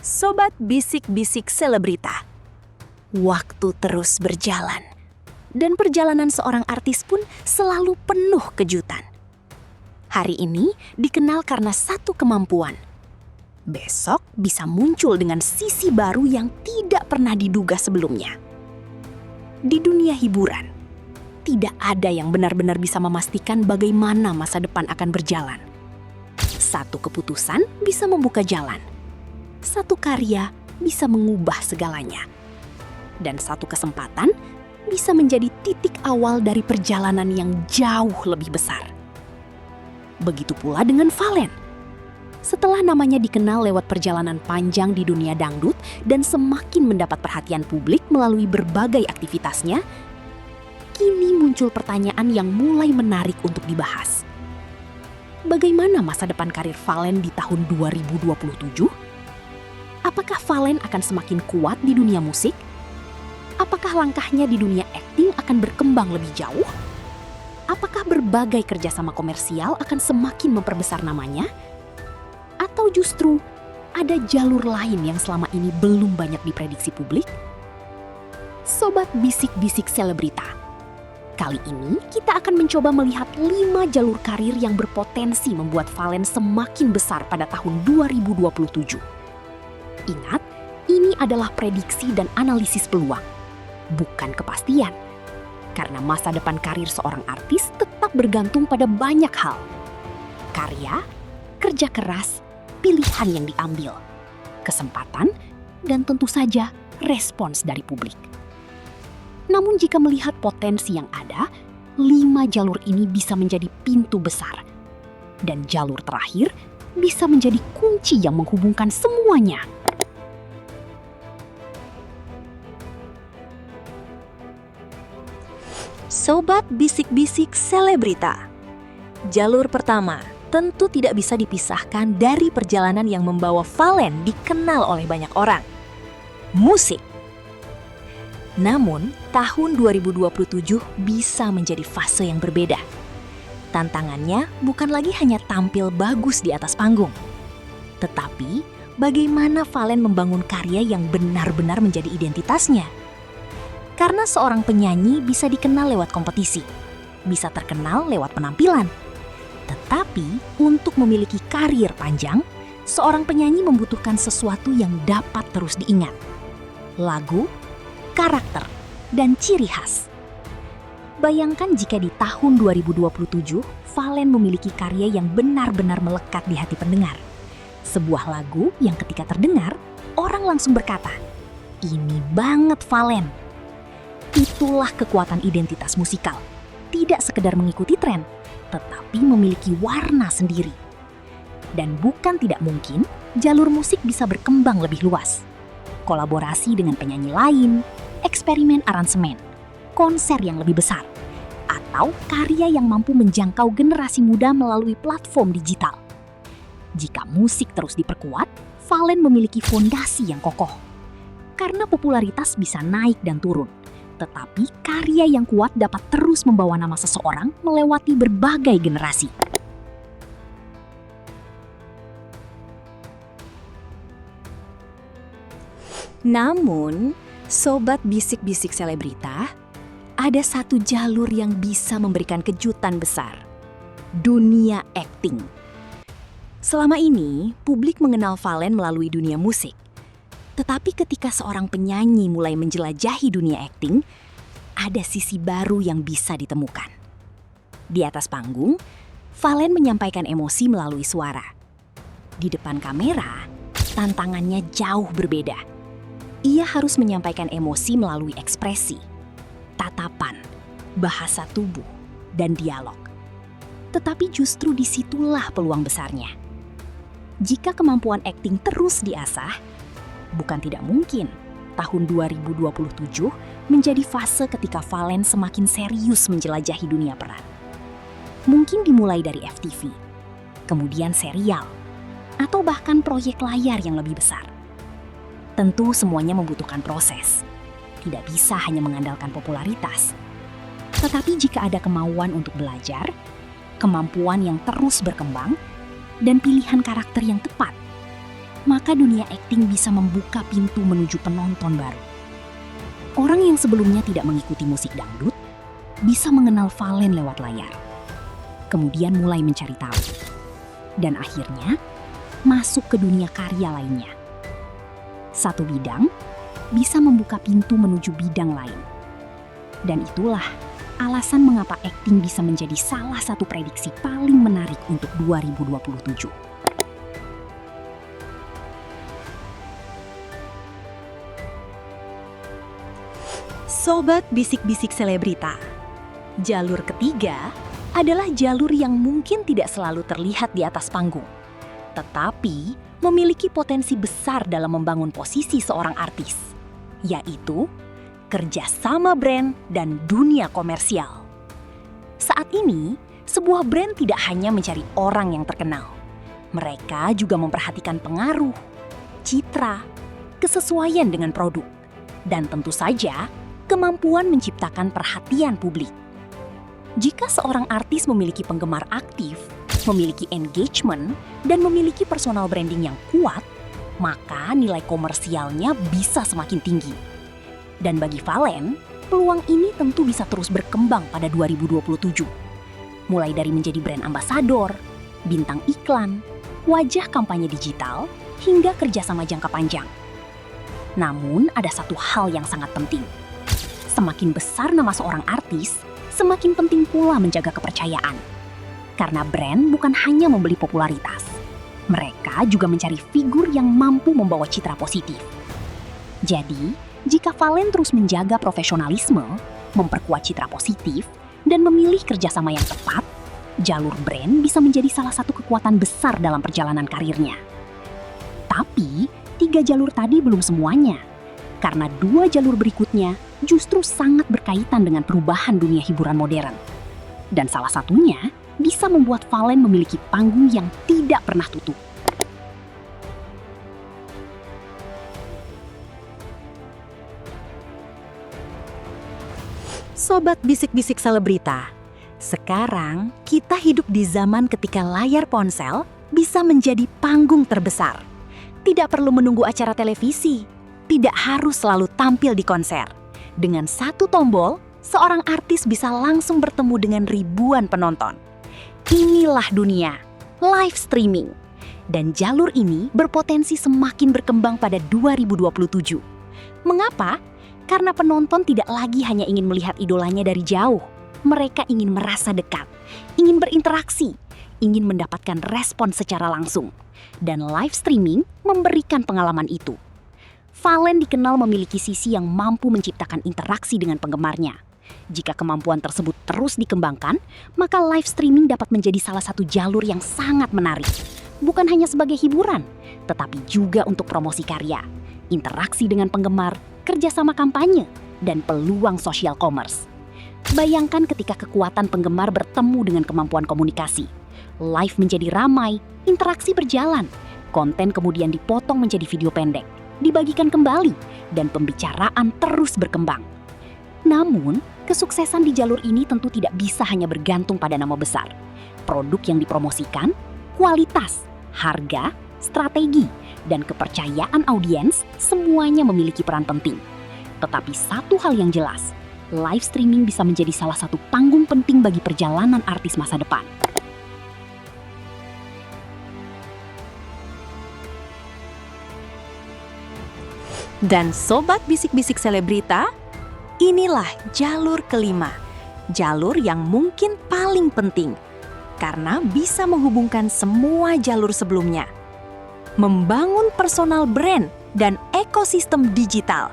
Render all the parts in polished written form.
Sobat Bisik-Bisik Selebrita. Waktu terus berjalan, dan perjalanan seorang artis pun selalu penuh kejutan. Hari ini dikenal karena satu kemampuan. Besok bisa muncul dengan sisi baru yang tidak pernah diduga sebelumnya. Di dunia hiburan, tidak ada yang benar-benar bisa memastikan bagaimana masa depan akan berjalan. Satu keputusan bisa membuka jalan. Satu karya bisa mengubah segalanya. Dan satu kesempatan bisa menjadi titik awal dari perjalanan yang jauh lebih besar. Begitu pula dengan Valen. Setelah namanya dikenal lewat perjalanan panjang di dunia dangdut dan semakin mendapat perhatian publik melalui berbagai aktivitasnya, kini muncul pertanyaan yang mulai menarik untuk dibahas. Bagaimana masa depan karir Valen di tahun 2027? Apakah Valen akan semakin kuat di dunia musik? Apakah langkahnya di dunia akting akan berkembang lebih jauh? Apakah berbagai kerjasama komersial akan semakin memperbesar namanya? Atau justru ada jalur lain yang selama ini belum banyak diprediksi publik? Sobat Bisik-Bisik Selebrita, kali ini kita akan mencoba melihat 5 jalur karir yang berpotensi membuat Valen semakin besar pada tahun 2027. Ingat, ini adalah prediksi dan analisis peluang, bukan kepastian. Karena masa depan karir seorang artis tetap bergantung pada banyak hal. Karya, kerja keras, pilihan yang diambil, kesempatan, dan tentu saja respons dari publik. Namun jika melihat potensi yang ada, 5 jalur ini bisa menjadi pintu besar. Dan jalur terakhir bisa menjadi kunci yang menghubungkan semuanya. Sobat Bisik-Bisik Selebrita. Jalur pertama tentu tidak bisa dipisahkan dari perjalanan yang membawa Valen dikenal oleh banyak orang. Musik. Namun, tahun 2027 bisa menjadi fase yang berbeda. Tantangannya bukan lagi hanya tampil bagus di atas panggung, tetapi bagaimana Valen membangun karya yang benar-benar menjadi identitasnya. Karena seorang penyanyi bisa dikenal lewat kompetisi, bisa terkenal lewat penampilan. Tetapi untuk memiliki karir panjang, seorang penyanyi membutuhkan sesuatu yang dapat terus diingat. Lagu, karakter, dan ciri khas. Bayangkan jika di tahun 2027, Valen memiliki karya yang benar-benar melekat di hati pendengar. Sebuah lagu yang ketika terdengar, orang langsung berkata, "Ini banget Valen." Itulah kekuatan identitas musikal. Tidak sekedar mengikuti tren, tetapi memiliki warna sendiri. Dan bukan tidak mungkin, jalur musik bisa berkembang lebih luas. Kolaborasi dengan penyanyi lain, eksperimen aransemen, konser yang lebih besar, atau karya yang mampu menjangkau generasi muda melalui platform digital. Jika musik terus diperkuat, Valen memiliki fondasi yang kokoh. Karena popularitas bisa naik dan turun, tetapi karya yang kuat dapat terus membawa nama seseorang melewati berbagai generasi. Namun, Sobat Bisik-Bisik Selebrita, ada satu jalur yang bisa memberikan kejutan besar. Dunia akting. Selama ini, publik mengenal Valen melalui dunia musik. Tetapi ketika seorang penyanyi mulai menjelajahi dunia akting, ada sisi baru yang bisa ditemukan. Di atas panggung, Valen menyampaikan emosi melalui suara. Di depan kamera, tantangannya jauh berbeda. Ia harus menyampaikan emosi melalui ekspresi, tatapan, bahasa tubuh, dan dialog. Tetapi justru disitulah peluang besarnya. Jika kemampuan akting terus diasah, bukan tidak mungkin tahun 2027 menjadi fase ketika Valen semakin serius menjelajahi dunia peran. Mungkin dimulai dari FTV, kemudian serial, atau bahkan proyek layar yang lebih besar. Tentu semuanya membutuhkan proses. Tidak bisa hanya mengandalkan popularitas. Tetapi jika ada kemauan untuk belajar, kemampuan yang terus berkembang, dan pilihan karakter yang tepat, maka dunia akting bisa membuka pintu menuju penonton baru. Orang yang sebelumnya tidak mengikuti musik dangdut bisa mengenal Valen lewat layar. Kemudian mulai mencari tahu. Dan akhirnya masuk ke dunia karya lainnya. Satu bidang bisa membuka pintu menuju bidang lain. Dan itulah alasan mengapa akting bisa menjadi salah satu prediksi paling menarik untuk 2027. Sobat Bisik-Bisik Selebrita, jalur ketiga adalah jalur yang mungkin tidak selalu terlihat di atas panggung, tetapi memiliki potensi besar dalam membangun posisi seorang artis, yaitu kerjasama brand dan dunia komersial. Saat ini, sebuah brand tidak hanya mencari orang yang terkenal. Mereka juga memperhatikan pengaruh, citra, kesesuaian dengan produk, dan tentu saja kemampuan menciptakan perhatian publik. Jika seorang artis memiliki penggemar aktif, memiliki engagement, dan memiliki personal branding yang kuat, maka nilai komersialnya bisa semakin tinggi. Dan bagi Valen, peluang ini tentu bisa terus berkembang pada 2027. Mulai dari menjadi brand ambasador, bintang iklan, wajah kampanye digital, hingga kerjasama jangka panjang. Namun ada satu hal yang sangat penting. Semakin besar nama seorang artis, semakin penting pula menjaga kepercayaan. Karena brand bukan hanya membeli popularitas. Mereka juga mencari figur yang mampu membawa citra positif. Jadi, jika Valen terus menjaga profesionalisme, memperkuat citra positif, dan memilih kerjasama yang tepat, jalur brand bisa menjadi salah satu kekuatan besar dalam perjalanan karirnya. Tapi, 3 jalur tadi belum semuanya. Karena 2 jalur berikutnya justru sangat berkaitan dengan perubahan dunia hiburan modern. Dan salah satunya bisa membuat Valen memiliki panggung yang tidak pernah tutup. Sobat Bisik-Bisik Selebrita, sekarang kita hidup di zaman ketika layar ponsel bisa menjadi panggung terbesar. Tidak perlu menunggu acara televisi, tidak harus selalu tampil di konser. Dengan satu tombol, seorang artis bisa langsung bertemu dengan ribuan penonton. Inilah dunia, live streaming. Dan jalur ini berpotensi semakin berkembang pada 2027. Mengapa? Karena penonton tidak lagi hanya ingin melihat idolanya dari jauh. Mereka ingin merasa dekat, ingin berinteraksi, ingin mendapatkan respon secara langsung. Dan live streaming memberikan pengalaman itu. Valen dikenal memiliki sisi yang mampu menciptakan interaksi dengan penggemarnya. Jika kemampuan tersebut terus dikembangkan, maka live streaming dapat menjadi salah satu jalur yang sangat menarik. Bukan hanya sebagai hiburan, tetapi juga untuk promosi karya, interaksi dengan penggemar, kerjasama kampanye, dan peluang social commerce. Bayangkan ketika kekuatan penggemar bertemu dengan kemampuan komunikasi. Live menjadi ramai, interaksi berjalan, konten kemudian dipotong menjadi video pendek, dibagikan kembali, dan pembicaraan terus berkembang. Namun, kesuksesan di jalur ini tentu tidak bisa hanya bergantung pada nama besar. Produk yang dipromosikan, kualitas, harga, strategi, dan kepercayaan audiens semuanya memiliki peran penting. Tetapi satu hal yang jelas, live streaming bisa menjadi salah satu panggung penting bagi perjalanan artis masa depan. Dan Sobat Bisik-Bisik Selebrita, inilah jalur kelima. Jalur yang mungkin paling penting, karena bisa menghubungkan semua jalur sebelumnya. Membangun personal brand dan ekosistem digital.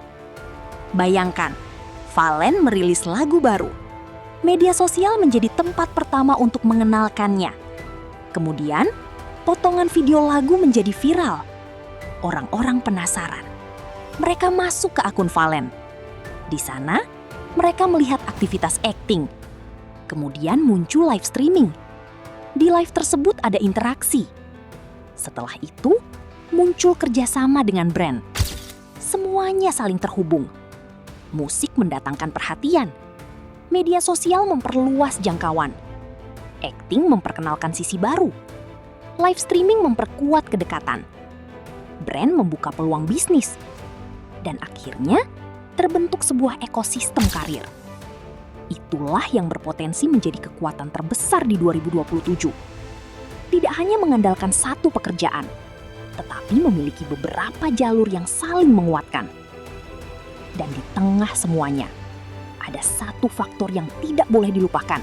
Bayangkan, Valen merilis lagu baru. Media sosial menjadi tempat pertama untuk mengenalkannya. Kemudian, potongan video lagu menjadi viral. Orang-orang penasaran. Mereka masuk ke akun Valen. Di sana, mereka melihat aktivitas akting. Kemudian muncul live streaming. Di live tersebut ada interaksi. Setelah itu, muncul kerjasama dengan brand. Semuanya saling terhubung. Musik mendatangkan perhatian. Media sosial memperluas jangkauan. Akting memperkenalkan sisi baru. Live streaming memperkuat kedekatan. brand membuka peluang bisnis, dan akhirnya terbentuk sebuah ekosistem karir. Itulah yang berpotensi menjadi kekuatan terbesar di 2027. Tidak hanya mengandalkan satu pekerjaan, tetapi memiliki beberapa jalur yang saling menguatkan. Dan di tengah semuanya, ada satu faktor yang tidak boleh dilupakan: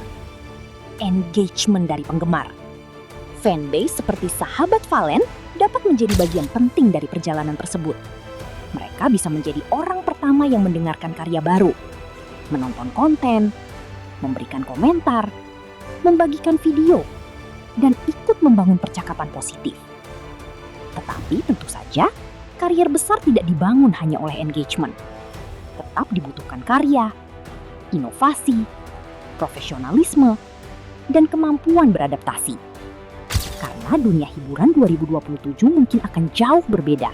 engagement dari penggemar. Fanbase seperti sahabat Valen dapat menjadi bagian penting dari perjalanan tersebut. Mereka bisa menjadi orang pertama yang mendengarkan karya baru, menonton konten, memberikan komentar, membagikan video, dan ikut membangun percakapan positif. Tetapi tentu saja, karier besar tidak dibangun hanya oleh engagement. Tetap dibutuhkan karya, inovasi, profesionalisme, dan kemampuan beradaptasi. Karena dunia hiburan 2027 mungkin akan jauh berbeda.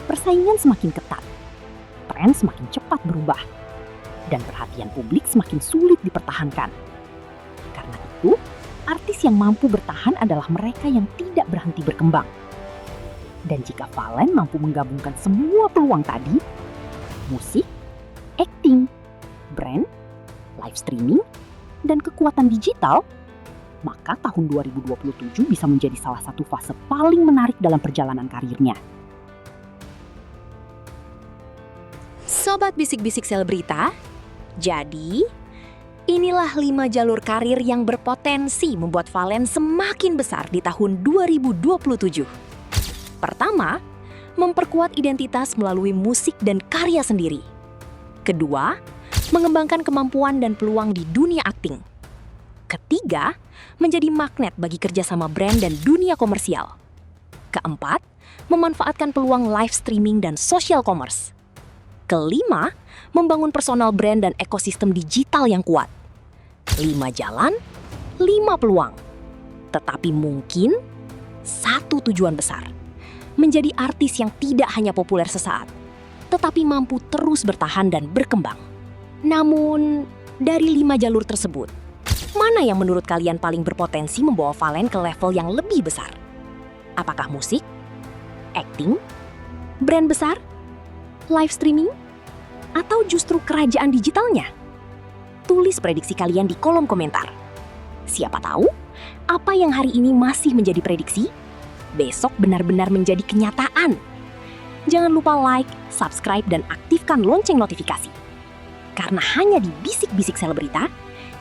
Persaingan semakin ketat, tren semakin cepat berubah, dan perhatian publik semakin sulit dipertahankan. Karena itu, artis yang mampu bertahan adalah mereka yang tidak berhenti berkembang. Dan jika Valen mampu menggabungkan semua peluang tadi, musik, acting, brand, live streaming, dan kekuatan digital, maka tahun 2027 bisa menjadi salah satu fase paling menarik dalam perjalanan karirnya. Sobat Bisik-Bisik Selebrita, jadi inilah 5 jalur karir yang berpotensi membuat Valen semakin besar di tahun 2027. Pertama, memperkuat identitas melalui musik dan karya sendiri. Kedua, mengembangkan kemampuan dan peluang di dunia akting. Ketiga, menjadi magnet bagi kerjasama brand dan dunia komersial. Keempat, memanfaatkan peluang live streaming dan social commerce. Kelima, membangun personal brand dan ekosistem digital yang kuat. 5 jalan, 5 peluang. Tetapi mungkin satu tujuan besar: menjadi artis yang tidak hanya populer sesaat, tetapi mampu terus bertahan dan berkembang. Namun, dari 5 jalur tersebut, mana yang menurut kalian paling berpotensi membawa Valen ke level yang lebih besar? Apakah musik, acting, brand besar, live streaming, atau justru kerajaan digitalnya? Tulis prediksi kalian di kolom komentar. Siapa tahu, apa yang hari ini masih menjadi prediksi, besok benar-benar menjadi kenyataan. Jangan lupa like, subscribe, dan aktifkan lonceng notifikasi. Karena hanya di Bisik-Bisik Selebrita,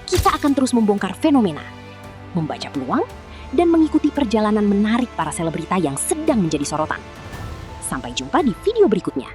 kita akan terus membongkar fenomena, membaca peluang, dan mengikuti perjalanan menarik para selebrita yang sedang menjadi sorotan. Sampai jumpa di video berikutnya.